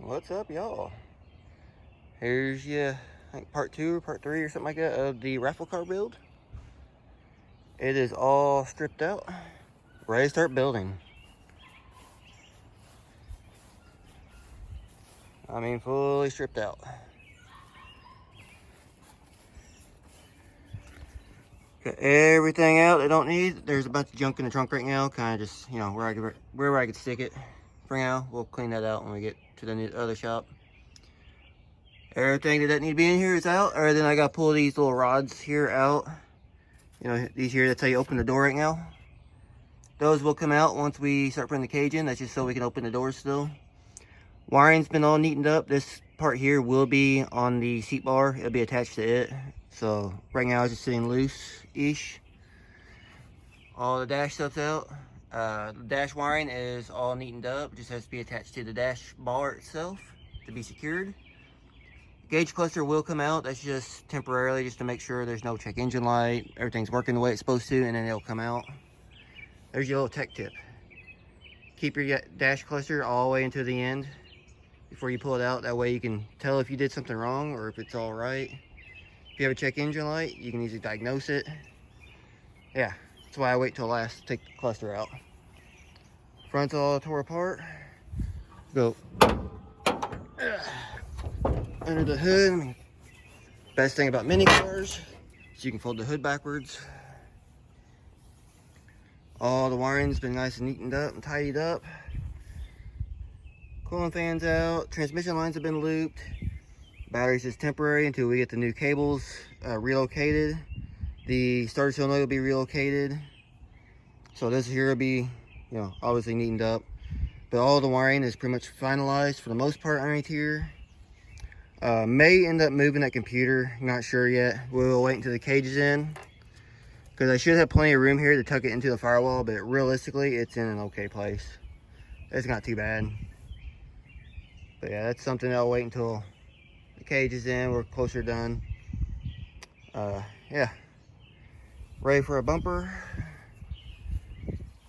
What's up, y'all? Here's I think part 2 or part 3 or something like that of the raffle car build. It is all stripped out, ready to start building. I mean, fully stripped out. Got everything out they don't need. There's a bunch of junk in the trunk right now, kind of just, wherever I could stick it. For now, we'll clean that out when we get to the other shop. Everything that doesn't need to be in here is out. Or then I gotta pull these little rods here out. These here, that's how you open the door right now. Those will come out once we start putting the cage in. That's just so we can open the doors still. Wiring's been all neatened up. This part here will be on the seat bar. It'll be attached to it. So right now it's just sitting loose-ish. All the dash stuff's out. The dash wiring is all neatened up. It just has to be attached to the dash bar itself to be secured. Gauge cluster will come out. That's just temporarily, just to make sure there's no check engine light, everything's working the way it's supposed to, and then it'll come out. There's your little tech tip. Keep your dash cluster all the way into the end before you pull it out. That way you can tell if you did something wrong or if it's all right. If you have a check engine light, you can easily diagnose it. Yeah, that's why I wait till last to take the cluster out. Front's all tore apart. Go under the hood. Best thing about mini cars is you can fold the hood backwards. All the wiring's been nice and neatened up and tidied up. Cooling fans out. Transmission lines have been looped. Batteries is temporary until we get the new cables relocated. The starter solenoid will be relocated. So this here will be, obviously neatened up. But all the wiring is pretty much finalized for the most part underneath here. May end up moving that computer. Not sure yet. We'll wait until the cage is in. Because I should have plenty of room here to tuck it into the firewall, but realistically, it's in an okay place. It's not too bad. But yeah, that's something I'll wait until the cage is in. We're closer done. Yeah. Ready for a bumper.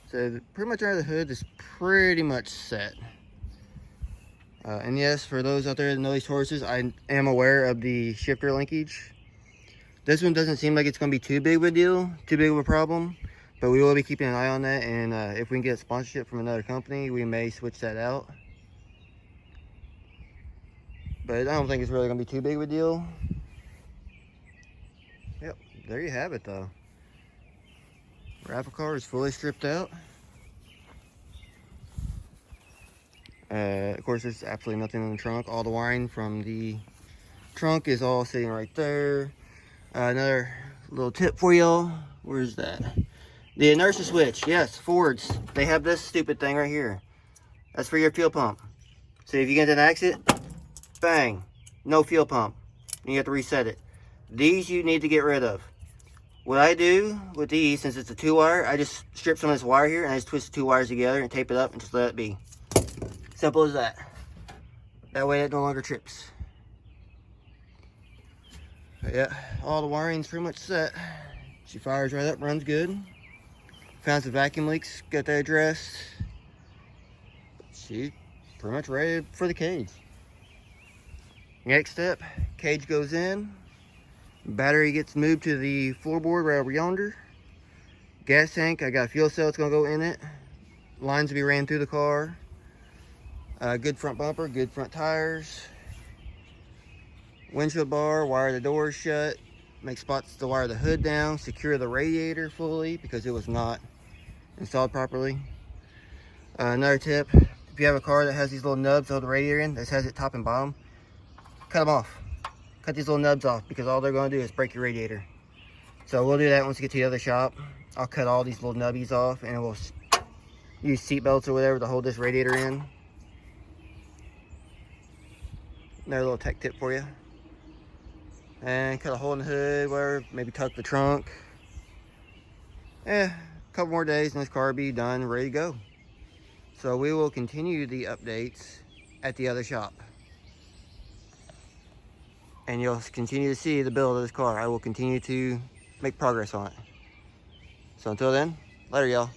So pretty much under the hood is pretty much set. And yes, for those out there that know these horses, I am aware of the shifter linkage. This one doesn't seem like it's going to be too big of a deal, too big of a problem, but we will be keeping an eye on that, and if we can get a sponsorship from another company, we may switch that out. But I don't think it's really going to be too big of a deal. Yep, there you have it though. Raffle car is fully stripped out. Of course, there's absolutely nothing in the trunk. All the wiring from the trunk is all sitting right there. Another little tip for y'all. Where's that? The inertia switch. Yes, Fords. They have this stupid thing right here. That's for your fuel pump. So if you get into an accident, bang, no fuel pump. You have to reset it. These you need to get rid of. What I do with these, since it's a 2-wire, I just strip some of this wire here and I just twist the 2 wires together and tape it up and just let it be. Simple as that. That way it no longer trips. But yeah, all the wiring's pretty much set. She fires right up, runs good. Found some vacuum leaks, got that addressed. She's pretty much ready for the cage. Next step, cage goes in. Battery gets moved to the floorboard right over yonder. Gas tank, I got a fuel cell that's gonna go in it. Lines to be ran through the car. Good front bumper, good front tires. Windshield bar, wire the doors shut, make spots to wire the hood down, secure the radiator fully because it was not installed properly. Another tip, if you have a car that has these little nubs of the radiator in, that has it top and bottom, cut them off. Cut these little nubs off because all they're going to do is break your radiator. So we'll do that once we get to the other shop. I'll cut all these little nubbies off and we'll use seat belts or whatever to hold this radiator in. Another little tech tip for you. And cut a hole in the hood, whatever, maybe tuck the trunk. A couple more days and this car will be done, ready to go. So we will continue the updates at the other shop. And you'll continue to see the build of this car. I will continue to make progress on it. So until then, later y'all.